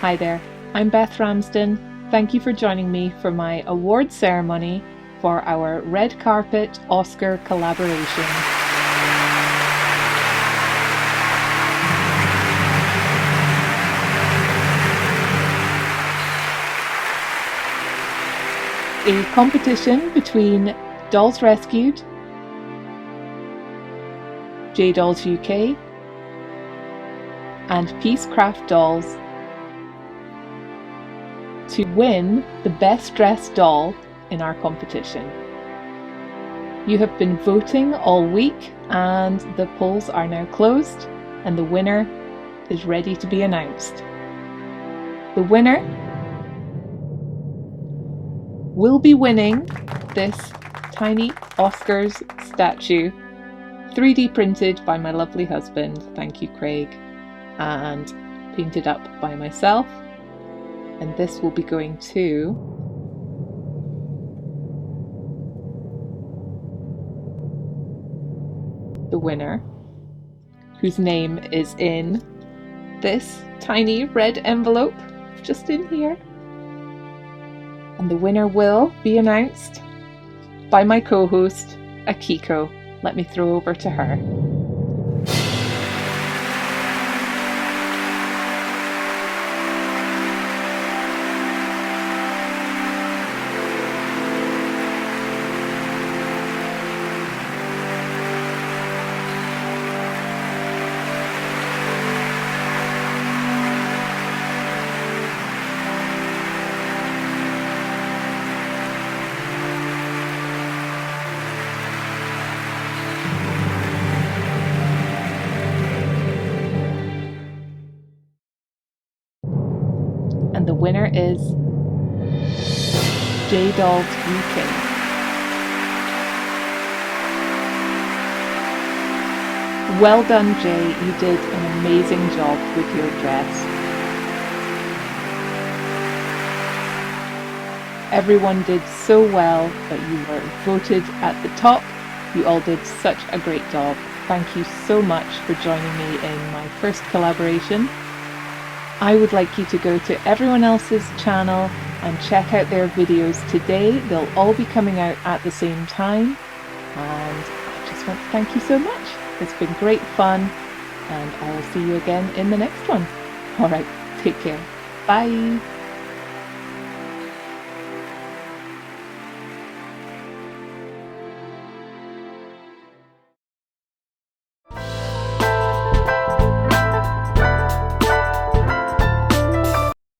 Hi there, I'm Beth Ramsden. Thank you for joining me for my award ceremony for our red carpet Oscar collaboration. A competition between Dolls Rescued, J-Dolls UK and Peacecraft Dolls to win the best dressed doll in our competition. You have been voting all week and the polls are now closed and the winner is ready to be announced. The winner will be winning this tiny Oscars statue, 3D printed by my lovely husband, thank you Craig, and painted up by myself. And this will be going to the winner, whose name is in this tiny red envelope just in here. And the winner will be announced by my co-host, Akiko. Let me throw over to her. And the winner is J-Dolls UK. Well done, Jay, you did an amazing job with your dress. Everyone did so well that you were voted at the top. You all did such a great job. Thank you so much for joining me in my first collaboration. I would like you to go to everyone else's channel and check out their videos today. They'll all be coming out at the same time. And I just want to thank you so much. It's been great fun and I will see you again in the next one. Alright, take care. Bye.